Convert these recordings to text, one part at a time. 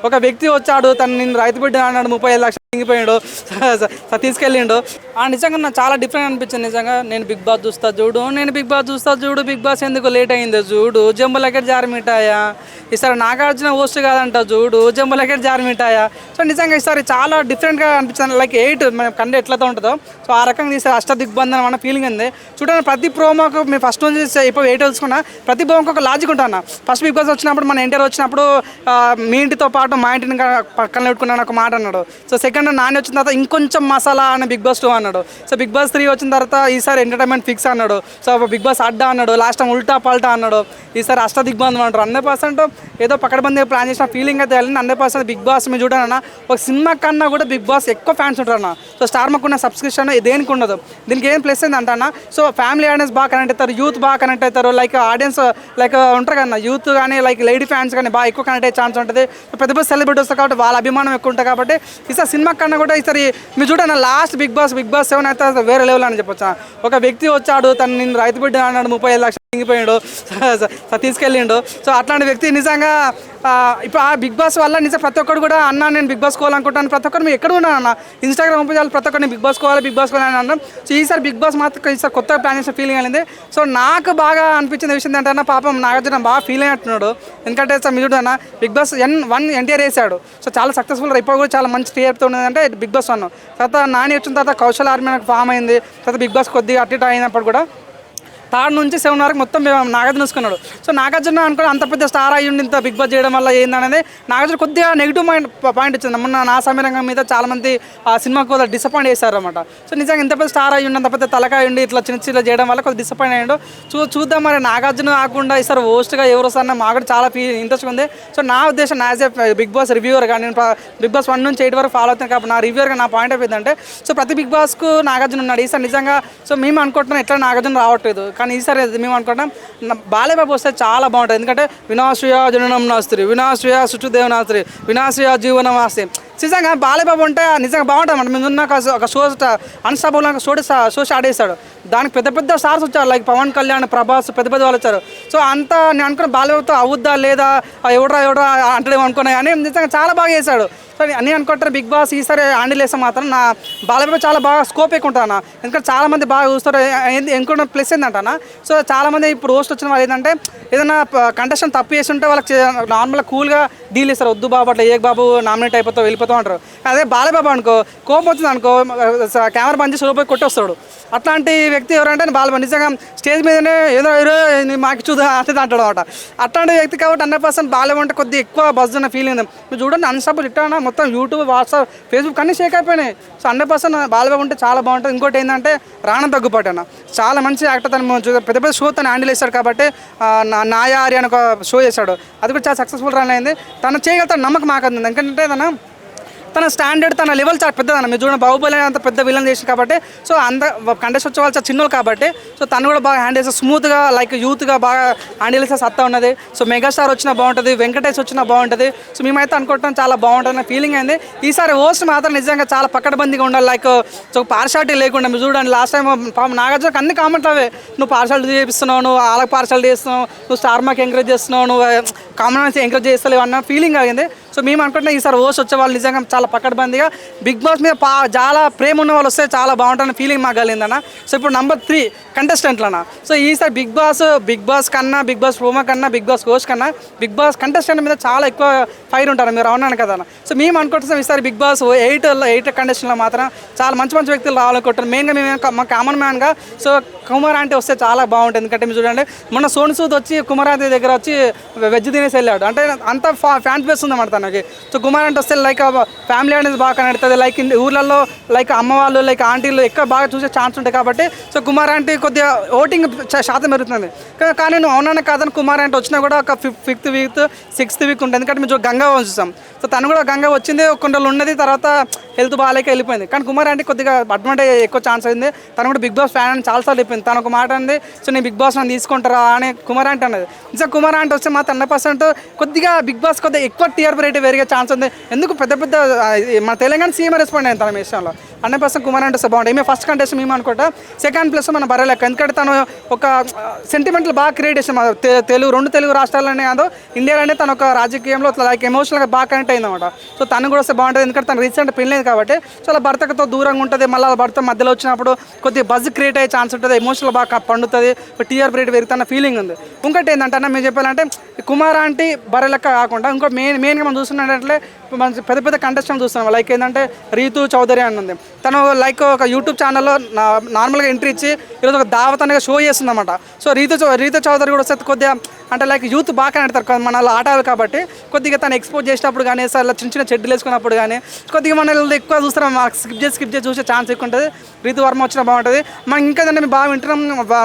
ఒక వ్యక్తి వచ్చాడు, తను నేను రైతు బిడ్డ అన్నాడు, 35 లక్షలు ఇంగిపోయాడు, తీసుకెళ్ళిండు. నిజంగా నాకు చాలా డిఫరెంట్ అనిపించింది. నిజంగా నేను బిగ్ బాస్ చూస్తా చూడు, బిగ్ బాస్ ఎందుకు లేట్ అయిందో చూడు, జంబులకెట్ జారిమిటాయా, ఈసారి నాగార్జున హోస్ట్ కాదంట చూడు, జంబులకెట్ జారిమిటాయా. సో నిజంగా ఈసారి చాలా డిఫరెంట్గా అనిపించింది. లైక్ 8 మన కంటే ఎట్లతో ఉంటుందో సో ఆ రకంగా ఈసారి అష్టదిగ్బంధనం అన్న ఫీలింగ్ ఉంది. చూడండి, ప్రతి ప్రోమోకు మేము ఫస్ట్ నుంచి ఇప్పుడు 8 తెలుసుకున్నా, ప్రతి ప్రోమోకి ఒక లాజిక్ ఉంటాను. ఫస్ట్ బిగ్ బాస్ వచ్చినప్పుడు మన ఎన్టీఆర్ వచ్చినప్పుడు మీ ఇంటితో పాటు మా ఇంటిని పక్కన పెట్టుకున్నాను ఒక మాట అన్నాడు. సో సెకండ్ నాని వచ్చిన తర్వాత ఇంకొంచెం మసాలా అని బిగ్ బాస్ 2 అన్నాడు. సో బిగ్ బాస్ 3 వచ్చిన తర్వాత ఈసారి ఎంటర్టైన్మెంట్ ఫిక్స్ అన్నాడు. సో బిగ్ బాస్ అడ్డా అన్నాడు, లాస్ట్ టైం ఉల్టా పల్టా అన్నాడు. ఈసారి అష్టదిగ్బంధం అంటారు. 100% ఏదో పక్కడబంది ప్లాన్ చేసిన ఫీలింగ్ అయితే వెళ్ళింది. 100% బిగ్ బాస్ మీరు చూడాలన్నా ఒక సినిమా కన్నా కూడా బిగ్ బాస్ ఎక్కువ ఫ్యాన్స్ ఉంటారు అన్న. సో స్టార్ మాకు ఉన్న సబ్స్క్రిప్షన్ దేనికి ఉండదు. దీనికి ఏం ప్లస్ ఏంది అంటన్నా, సో ఫ్యామిలీ ఆడియన్స్ బాగా కనెక్ట్ అవుతారు, యూత్ బాగా కనెక్ట్ అవుతారు. లైక్ ఆడియన్స్ లైక్ ఉంటారు కదా, యూత్ కానీ లైక్ లేడీ ఫ్యాన్స్ కానీ బాగా ఎక్కువ కనెక్ట్ అయ్యే ఛాన్స్ ఉంటుంది. పెద్ద పెద్ద సెలబ్రిటీ వస్తారు కాబట్టి వాళ్ళ అభిమానం ఎక్కువ ఉంటుంది. కాబట్టి ఈసారి సినిమా కన్నా కూడా ఈసారి మీరు చూడండి, లాస్ట్ బిగ్ బాస్ 7 అయితే వేరే లెవెల్ అని చెప్పొచ్చు. ఒక వ్యక్తి వచ్చాడు, తను నేను రైతు బిడ్డ అన్నాడు, 35 లక్షలు ఇంగిపోయాడు, తీసుకెళ్ళిండు. సో అట్లాంటి వ్యక్తి నిజంగా ఇప్పుడు ఆ బిగ్ బాస్ వల్ల నిజంగా ప్రతి ఒక్కరు కూడా అన్న నేను బిగ్ బాస్ కోవాలనుకుంటాను. ప్రతి ఒక్కరు మీరు ఎక్కడ ఉన్నాను అన్న ఇన్స్టాగ్రామ్ ఓపెన్ చేయాలి, ప్రతి ఒక్కరిని బిగ్ బాస్ కోవాలి అని అన్నాం. సో ఈసారి బిగ్ బాస్ మాత్రం ఈసారి కొత్తగా ప్లాన్ చేసిన ఫీలింగ్ అయింది. సో నాకు బాగా అనిపించిన విషయం ఏంటంటే, పాపం నాగార్జున బాగా ఫీల్ అయినట్టున్నాడు. ఎందుకంటే సార్ మీరు చూడన్నా, బిగ్ బాస్ 1 ఎన్టీఆర్ వేసాడు. సో చాలా సక్సెస్ఫుల్ ఇప్పుడు కూడా చాలా మంచి టీఆర్పీతో ఉన్నదంటే బిగ్ బాస్ 1. తర్వాత నాని వచ్చిన తర్వాత కౌశల్ ఆర్మీ నాకు ఫామ్ అయింది. తర్వాత బిగ్ బాస్ కొద్దిగా అటు అయినప్పుడు కూడా 3 నుంచి 7 వరకు మొత్తం నాగార్జున చూసుకున్నాడు. సో నాగార్జున అనుకుని అంత పెద్ద స్టార్ అయ్యి ఉండి ఇంత బిగ్ బాస్ చేయడం వల్ల ఏందనేది నాగార్జున కొద్దిగా నెగిటివ్ పాయింట్ వచ్చింది. మొన్న నా సమీరంగం మీద చాలామంది ఆ సినిమాకు కొద్దిగా డిసప్పాయింట్ చేశారు అనమాట. సో నిజంగా ఇంత పెద్ద స్టార్ అయ్యి ఉండి అంత పెద్ద తలకాయ ఉండి ఇట్లా చిన్న చిన్న చేయడం వల్ల కొద్దిగా డిసప్పాయింట్ అయ్యాడు. చూద్దాం మరి నాగార్జున కాకుండా ఈసారి హోస్ట్గా ఎవరు వస్తారన్న మాకు కూడా చాలా ఇంట్రెస్ట్ ఉంది. సో నా ఉద్దేశం యాజ్ ఏ బిగ్ బాస్ రివ్యూవర్గా, నేను బిగ్ బాస్ 1 నుంచి 8 వరకు ఫాలో అవుతాను కాబట్టి నా రివ్యూవర్గా నా పాయింట్ ఆఫ్ ఏంటంటే, సో ప్రతి బిగ్ బాస్కు నాగార్జున ఉన్నాడు. ఈసారి నిజంగా సో మేము అనుకుంటున్నాం ఎట్లా నాగార్జున రావట్లేదు, కానీ ఈసారి మేము అనుకుంటాం బాలయ్యబాబు వస్తే చాలా బాగుంటుంది. ఎందుకంటే వినాశ్రయ జననం నాస్త్రి, వినాశ్రయ సుష్టుదేవ నాస్త్రి, వినాశ్రయ జీవనం ఆస్తి. నిజంగా బాలయ్యబాబు అంటే నిజంగా బాగుంటుంది అన్నమాట. మేము ఉన్న ఒక షో అన్స్టాపబుల్ షో స్టార్ట్ చేశాడు. దానికి పెద్ద పెద్ద స్టార్స్ వచ్చారు, లైక్ పవన్ కళ్యాణ్, ప్రభాస్, పెద్ద పెద్ద వాళ్ళు వచ్చారు. సో అంతా నేను అనుకున్న బాలయ్యబాబుతో అవుద్దా లేదా, ఎవడరా అంటే అనుకున్నా, కానీ నిజంగా చాలా బాగా చేశాడు. సో అన్నీ అనుకుంటారు బిగ్ బాస్ ఈసారి హ్యాండిల్ చేస్తే మాత్రం నా బాలయ్యబాబు చాలా బాగా స్కోప్ ఎక్కువ ఉంటాను. ఎందుకంటే చాలామంది బాగా చూస్తారు. ఇంకొక ప్లస్ ఏంటంటానా, సో చాలామంది ఇప్పుడు హోస్ట్ వచ్చిన వాళ్ళు ఏంటంటే ఏదైనా కంటెస్టెంట్ తప్పు చేసి ఉంటే వాళ్ళకి నార్మల్గా కూల్గా డీల్ ఇస్తారు. వద్దు బాబు అట్లా ఏ బాబు నామినేట్ అయిపోతావు వెళ్ళిపోతావు అంటారు. అదే బాలయ్యబాబు అనుకో కోపం వచ్చింది అనుకో, కెమెరా బంద్ చేసి లోపలికి కొట్టేస్తాడు. అట్లాంటి వ్యక్తి ఎవరంటే బాలయ్యబాబు. నిజంగా స్టేజ్ మీదనే ఏదో మాకు చూద్దా అంటే అంటాడు అనమాట. అట్లాంటి వ్యక్తి కాబట్టి 100% బాలయ్యబాబు అంటే కొద్దిగా ఎక్కువ బజ్ ఉన్న ఫీలింగ్ ఉంది. మీరు చూడండి, అన్స్టాపబుల్ ఇట్లా మొత్తం యూట్యూబ్, వాట్సాప్, ఫేస్బుక్ అన్నీ షేక్ అయిపోయినాయి. సో 100% బాలయ్యబాబు ఉంటే చాలా బాగుంటుంది. ఇంకోటి ఏంటంటే రానా దగ్గుపాటి అన్న చాలా మంచి యాక్టర్. తను పెద్ద పెద్ద షో తను హ్యాండిల్ చేస్తాడు కాబట్టి నాయారి అని ఒక షో చేశాడు. అది కూడా చాలా సక్సెస్ఫుల్ రన్ అయింది. తను చేయగలుగుతాడు నమ్మకం మాకు అంది. ఎందుకంటే తన స్టాండర్డ్, తన లెవెల్ చాలా పెద్దదన్న. మీరు చూడండి, బాహుబలి అంత పెద్ద విలన్ చేసి కాబట్టి సో అంత కంటెస్ట్ వచ్చే వాళ్ళు చాలా చిన్నోళ్ళు కాబట్టి సో తను కూడా బాగా హ్యాండిల్ చేస్తే స్మూత్గా లైక్ యూత్గా బాగా హ్యాండిల్ చేస్తే సత్తా ఉన్నది. సో మెగాస్టార్ వచ్చినా బాగుంటుంది, వెంకటేష్ వచ్చినా బాగుంటుంది. సో మేమైతే అనుకుంటాం చాలా బాగుంటుంది అన్న ఫీలింగ్ అయింది. ఈసారి హోస్ట్ మాత్రం నిజంగా చాలా పక్కడబందీగా ఉండాలి. లైక్ సో పార్షాలిటీ లేకుండా. మీరు చూడండి, లాస్ట్ టైం నాగార్జునకు అన్ని కామెంట్లు అవే, నువ్వు పార్షాలిటీ చేపిస్తున్నావు, నువ్వు వాళ్ళకి పార్షాలిటీ చేస్తున్నావు, నువ్వు స్టార్ మాకు ఎంకరేజ్ చేస్తున్నావు, నువ్వు కామన్ ఎంకరేజ్ చేస్తలేవు అన్న ఫీలింగ్ అయింది. సో మేము అనుకుంటున్నాం ఈసారి హోస్ట్ వచ్చే వాళ్ళు నిజంగా చాలా పక్కడబందిగా బిగ్ బాస్ మీద చాలా ప్రేమ ఉన్న వాళ్ళు వస్తే చాలా బాగుంటుందని ఫీలింగ్ మాకు కలిగిందన్న. సో ఇప్పుడు నెంబర్ 3 కంటెస్టెంట్లన్నా. సో ఈసారి బిగ్ బాస్ కన్నా, బిగ్ బాస్ ప్రోమో కన్నా, బిగ్ బాస్ హోస్ట్ కన్నా బిగ్ బాస్ కంటెస్టెంట్ మీద చాలా ఎక్కువ ఫైర్ ఉంటారు. మీరు అవునాను కదా. సో మేము అనుకుంటున్నాం ఈసారి బిగ్ బాస్ 8 కంటెస్టెంట్లో మాత్రం చాలా మంచి మంచి వ్యక్తులు రావాలనుకుంటారు. మెయిన్గా మేము మా కామన్ మ్యాన్గా సో కుమార్ ఆంటీ వస్తే చాలా బాగుంటుంది. ఎందుకంటే మీరు చూడండి, మొన్న సోను సూద్ వచ్చి కుమార్ ఆంటీ దగ్గర వచ్చి వెజ్ తినేసి వెళ్ళాడు. అంటే అంత ఫ్యాన్ బేస్ ఉందన్నమాట తనకి. సో కుమార్ ఆంటీ వస్తే లైక్ ఫ్యామిలీ అనేది బాగా కనెడుతుంది. లైక్ ఊర్లలో లైక్ అమ్మ వాళ్ళు లైక్ ఆంటీలు ఎక్కువ బాగా చూసే ఛాన్స్ ఉంటాయి కాబట్టి సో కుమార్ ఆంటీ కొద్దిగా ఓటింగ్ శాతం పెరుగుతుంది. కానీ నువ్వు అవునన్నా కాదని కుమార్ ఆంటీ వచ్చినా కూడా ఒక 5th వీక్ 6th వీక్ ఉంటుంది. ఎందుకంటే మేము గంగా చూసాం. సో తను కూడా గంగా వచ్చింది, కొన్ని రోజులు ఉన్నది, తర్వాత హెల్త్ బాగాలేక వెళ్ళిపోయింది. కానీ కుమార్ ఆంటీ కొద్దిగా అడ్వాంటేజ్ ఎక్కువ ఛాన్స్ అయింది. తను కూడా బిగ్ బాస్ ఫ్యాన్ అని చాలాసార్లు చెప్పింది. తను ఒక మాట అంది, సో నేను బిగ్ బాస్ నన్ను తీసుకుంటారా అని కుమార్ ఆంటీ అన్నది. నిజంగా కుమార్ ఆంటీ వస్తే మాత్రం 100% కొద్దిగా బిగ్ బాస్ కొద్దిగా ఎక్కువ టీఆర్పీ రేట్ పెరిగే ఛాన్స్ ఉంది. ఎందుకు పెద్ద పెద్ద మన తెలంగాణ సీఎం రెస్పాండ్ అయింది తన విషయంలో. 100% కుమార్ అంటే బాగుంటుంది. ఈమె ఫస్ట్ కంటెస్ట్ మేము అనుకుంటా. సెకండ్ ప్లేస్ మన బర్రెలక్క, ఎందుకంటే తను ఒక సెంటిమెంట్లు బాగా క్రియేట్ చేసాం. రెండు తెలుగు రాష్ట్రాలనే కాదు ఇండియాలోనే తను ఒక రాజకీయంలో లైక్ ఎమోషనల్గా బాగా కనెక్ట్ అయిందన్నమాట. సో తను కూడా వస్తే బాగుంటుంది, ఎందుకంటే తను రీసెంట్ పెళ్ళలేదు కాబట్టి చాలా భర్తతో దూరంగా ఉంటుంది. మళ్ళీ భర్త మధ్యలో వచ్చినప్పుడు కొద్దిగా బజ్ క్రియేట్ అయ్యే ఛాన్స్ ఉంటుంది, ఎమోషనల్ బాగా పండుతుంది, టీఆర్ రేట్ పెరుగుతున్న ఫీలింగ్ ఉంది. ఇంకోటి ఏంటంటే అన్న మేము చెప్పాలంటే కుమార్ ఆంటీ బర్రెలక్క కాకుండా ఇంకో మెయిన్గా మనం చూస్తున్నట్లే మన పెద్ద పెద్ద కంటెస్టెంట్ చూస్తున్నాం. లైక్ ఏంటంటే రీతు చౌదరి అని ఉంది. తను లైక్ ఒక యూట్యూబ్ ఛానల్లో నార్మల్గా ఎంట్రీ ఇచ్చి ఈరోజు ఒక దావత్ అనేది షో చేస్తుందన్నమాట. సో రీతు చౌదరి కూడా వస్తే కొద్దిగా అంటే లైక్ యూత్ బాగా ఆడతారు మన ఆటాలు కాబట్టి కొద్దిగా తను ఎక్స్పోజ్ చేసినప్పుడు కానీ సార్ చిన్న చిన్న చెడ్డలు వేసుకున్నప్పుడు కానీ కొద్దిగా మన ఎక్కువ చూస్తాం. మాకు స్కిప్ చేసి చూసే ఛాన్స్ ఎక్కువ ఉంటుంది. రీతు వర్మ వచ్చినా బాగుంటుంది. మనం ఇంకా మేము బాగా వింటున్నాం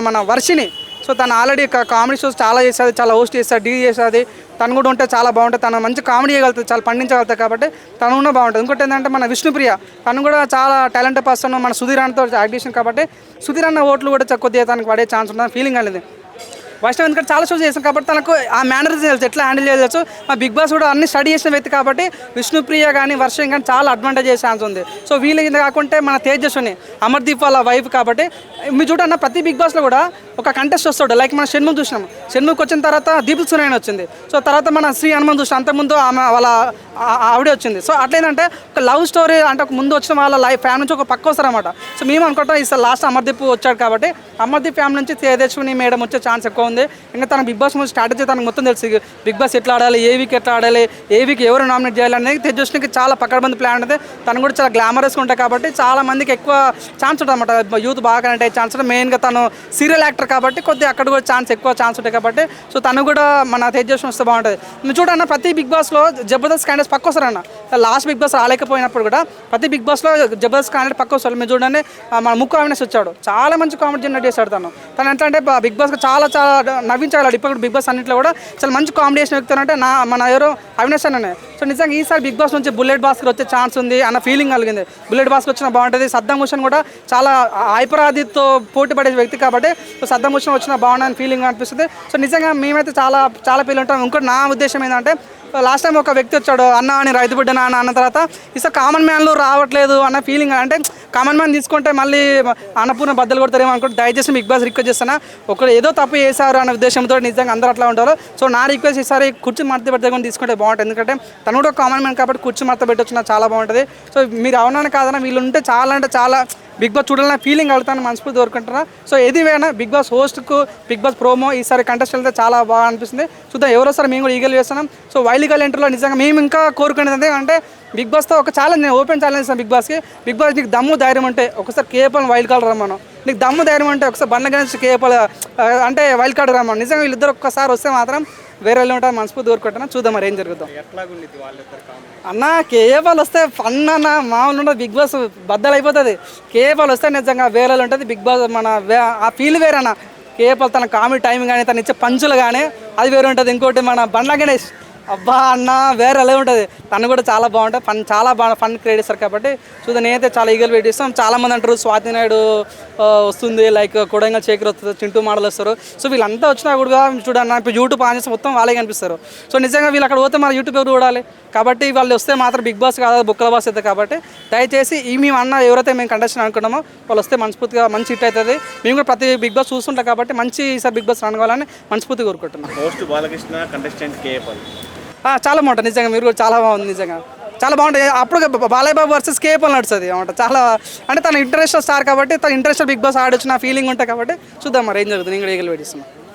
మన వర్షిని. సో తను ఆల్రెడీ కామెడీ షోస్ చాలా చేస్తుంది, చాలా హోస్ట్ చేస్తుంది, డీ చేస్తుంది. తను కూడా ఉంటే చాలా బాగుంటుంది. తను మంచి కామెడీ చేయగలుగుతుంది, చాలా పండించగలుగుతుంది కాబట్టి తను కూడా బాగుంటుంది. ఇంకోటి ఏంటంటే మన విష్ణుప్రియ, తను కూడా చాలా టాలెంట్ పర్సన్. మన సుధీర్ అన్నతో యాక్టివేషన్ కాబట్టి సుధీర్ అన్న ఓట్లు కూడా కొద్దిగా తనకు పడే ఛాన్స్ ఉంటుంది ఫీలింగ్ అనేది. వైష్ణవ్ ఎందుకంటే చాలా షోస్ చేస్తాం కాబట్టి తనకు ఆ మేనర్స్ తెలుసు, ఎట్లా హ్యాండిల్ చేయవచ్చు. మా బిగ్ బాస్ కూడా అన్ని స్టడీ చేసిన వ్యక్తి కాబట్టి విష్ణుప్రియ కానీ వర్షం కానీ చాలా అడ్వాంటేజ్ చేసే ఛాన్స్ ఉంది. సో వీళ్ళు ఇది కాకుంటే మన తేజస్విని అమర్దీప్ వాళ్ళ వైఫ్ కాబట్టి మీరు చూడన్న ప్రతి బిగ్ బాస్లో కూడా ఒక కంటెస్ట్ వస్తాడు. లైక్ మన షణ్ముఖ్ చూసినాం, షణ్ముఖ్ వచ్చిన తర్వాత దీపక్ సునైన్ వచ్చింది. సో తర్వాత మన శ్రీ హనుమాన్ చూసినాం, అంతకుముందు ఆమె వాళ్ళ ఆవిడే వచ్చింది. సో అట్లేంటంటే ఒక లవ్ స్టోరీ అంటే ఒక ముందు వచ్చిన వాళ్ళ లైఫ్ ఫ్యామిలీ నుంచి ఒక పక్క వస్తారన్నమాట. సో మేము అనుకుంటాం ఈసారి లాస్ట్ అమర్దీప్ వచ్చాడు కాబట్టి అమర్దీప్ ఫ్యామిలీ నుంచి తేజస్విని మేడం వచ్చే ఛాన్స్ ఎక్కువ ఉంది. ఇంకా తన బిగ్ బాస్ ముందు స్ట్రాటజీ తనకు మొత్తం తెలుసు. బిగ్ బాస్ ఎట్లా ఆడాలి, ఏ వీక్ ఎట్లా ఆడాలి, ఏ వీక్ ఎవరు నామినేట్ చేయాలనేది తేజస్వినికి చాలా పక్కడబంది ప్లాన్ ఉంటుంది. తను కూడా చాలా గ్లామరస్గా ఉంటాయి కాబట్టి చాలా మందికి ఎక్కువ ఛాన్స్ ఉంటుంది అన్నమాట. యూత్ బాగా కనెక్ట్ అయ్యే ఛాన్స్ ఉంటుంది. మెయిన్గా తను సీరియల్ యాక్టర్ కాబట్టి కొద్దిగా అక్కడ కూడా ఎక్కువ ఛాన్స్ ఉంటాయి కాబట్టి సో తను కూడా మన తేజస్విని వస్తే బాగుంటుంది. మీరు చూడన్న ప్రతి బిగ్ బాస్లో జబర్దస్త్ క్యాండిడేట్స్ పక్క వస్తారన్న. లాస్ట్ బిగ్ బాస్ రాలేకపోయినప్పుడు కూడా ప్రతి బిగ్ బాస్లో జబర్దస్త్ క్యాండిడేట్ పక్క వస్తారు. మీరు చూడండి మన ముక్కు అవినాష్ వచ్చాడు, చాలా మంచి కామెడీ జనరేట్ చేశాడు. తను ఎట్లా అంటే బిగ్ బాస్కి చాలా నవ్వించగలడు. ఇప్పుడు బిగ్ బాస్ అన్నింటిలో కూడా చాలా మంచి కాంబినేషన్ వ్యక్తి అంటే మన ఎవరు అవినాష్ అన్ననే. సో నిజంగా ఈసారి బిగ్ బాస్ నుంచి బుల్లెట్ భాస్కర్ వచ్చే ఛాన్స్ ఉంది అన్న ఫీలింగ్ కలిగింది. బుల్లెట్ భాస్కర్ వచ్చినా బాగుంటుంది. సద్దాం హుసేన్ కూడా చాలా హైపరాదితో పోటీ పడే వ్యక్తి కాబట్టి సో సద్దాం హుసేన్ వచ్చినా బాగుందని ఫీలింగ్ అనిపిస్తుంది. సో నిజంగా మేమైతే చాలా ఫీల్ ఉంటాం. ఇంకోటి నా ఉద్దేశం ఏంటంటే లాస్ట్ టైం ఒక వ్యక్తి వచ్చాడు అన్న అని రైతు బిడ్డ నాన్న అన్న తర్వాత ఈసారి కామన్ మ్యాన్లు రావట్లేదు అన్న ఫీలింగ్. అంటే కామన్ మ్యాన్ తీసుకుంటే మళ్ళీ అన్నపూర్ణ బద్దలు కొడతారేమో అనుకుంటే దయచేసి బిగ్ బాస్ రిక్వెస్ట్ చేస్తాను, ఒకరు ఏదో తప్పు చేశారు అన్న ఉద్దేశంతో నిజంగా అందరూ అట్లా ఉంటారు. సో నా రిక్వెస్ట్ ఈసారి కుర్చీ మడత పెట్టకుండా తీసుకుంటే బాగుంటుంది. ఎందుకంటే తను కూడా కామన్ మ్యాన్ కాబట్టి కుర్చీ మడత పెట్టొచ్చిన చాలా బాగుంటుంది. సో మీరు అవునని కాదన్నా వీళ్ళు ఉంటే చాలా అంటే చాలా బిగ్ బాస్ చూడాలని ఫీలింగ్ కలుగుతాను మనస్ఫూర్తి కోరుకుంటున్నా. సో ఏది వేనా బిగ్ బాస్ హోస్ట్కు బిగ్ బాస్ ప్రోమో ఈసారి కంటెస్ట్ వెళ్తే చాలా బాగా అనిపిస్తుంది. చూద్దాం ఎవరో సార్ మేము కూడా ఈగల్ చేస్తున్నాం. సో వైల్డ్ ఎంటర్లో నిజంగా మేము ఇంకా కోరుకునేది అంటే బిగ్ బాస్తో ఒక ఛాలెంజ్, నేను ఓపెన్ ఛాలెంజ్ ఇస్తాను బిగ్ బాస్కి. బిగ్ బాస్ నీకు దమ్ము ధైర్యం ఉంటే ఒకసారి కేపల్ వైల్డ్ కార్డ్ రమ్మను, నీకు దమ్ము ధైర్యం ఉంటే ఒకసారి బండ గణేష్ కేపల్ అంటే వైల్డ్ కార్డ్ రమ్మను. నిజంగా వీళ్ళిద్దరు ఒక్కసారి వస్తే మాత్రం వేరే వాళ్ళు ఉంటారు మనస్ఫూర్తి కోరుకుంటున్నా. చూద్దాం మరి ఏం జరుగుతాం అన్న. కేపాల్ వస్తే ఫన్ అన్న మామూలు ఉండదు. బిగ్ బాస్ బద్దలు అయిపోతుంది. కేపాల్ వస్తే నిజంగా వేరే వాళ్ళు ఉంటుంది బిగ్ బాస్. మన ఆ ఫీల్ వేరే అన్న. కేపాల్ తన కామెడీ టైమింగ్ కానీ తను ఇచ్చే పంచులు కానీ అది వేరే ఉంటుంది. ఇంకోటి మన బండ్ల గణేష్ అబ్బా అన్న వేరే ఎలా ఉంటుంది. తను కూడా చాలా బాగుంటుంది. చాలా బాగా ఫన్ క్రియేట్ చేస్తారు కాబట్టి చూద్దాం. నేనైతే చాలా ఈగల్ వెయిట్ చేస్తాం. చాలామంది అంటారు స్వాతి నాయుడు వస్తుంది, లైక్ కొడంగల్ శేఖర్ వస్తుంది, చింటూ మోడల్ వస్తారు. సో వీళ్ళంతా వచ్చినా కూడా చూడన్న ఇప్పుడు యూట్యూబ్ ఆన్ చేస్తే మొత్తం వాళ్ళే కనిపిస్తారు. సో నిజంగా వీళ్ళు అక్కడ పోతే మన యూట్యూబ్ ఎవరు చూడాలి కాబట్టి వాళ్ళు వస్తే మాత్రం బిగ్ బాస్ కాదు బుక్కల బాస్ అవుతుంది. కాబట్టి దయచేసి ఈ మేము అన్న ఎవరైతే మేము కంటెస్టెంట్ అనుకున్నామో వాళ్ళు వస్తే మనస్ఫూర్తిగా మంచి హిట్ అవుతుంది. మేము కూడా ప్రతి బిగ్ బాస్ చూస్తుంటాం కాబట్టి మంచి ఈసారి బిగ్ బాస్ అనుకోవాలని మనస్ఫూర్తి కోరుకుంటున్నాం. హోస్ట్ బాలకృష్ణ, కంటెస్టెంట్ కేపాల్ చాలా బాగుంటుంది. నిజంగా మీరు కూడా చాలా బాగుంది. నిజంగా చాలా బాగుంటుంది. అప్పుడు బాలయ్య బాబు వర్సెస్ కేపాల్ నడుస్తుంది అనమాట. చాలా అంటే తన ఇంటర్నేషనల్ స్టార్ కాబట్టి తన ఇంటర్నేషనల్ బిగ్ బాస్ ఆడొచ్చిన ఫీలింగ్ ఉంటుంది కాబట్టి చూద్దాం మరి ఏం జరుగుతుంది. నేను కూడా వెయిట్ చేస్తున్నాను.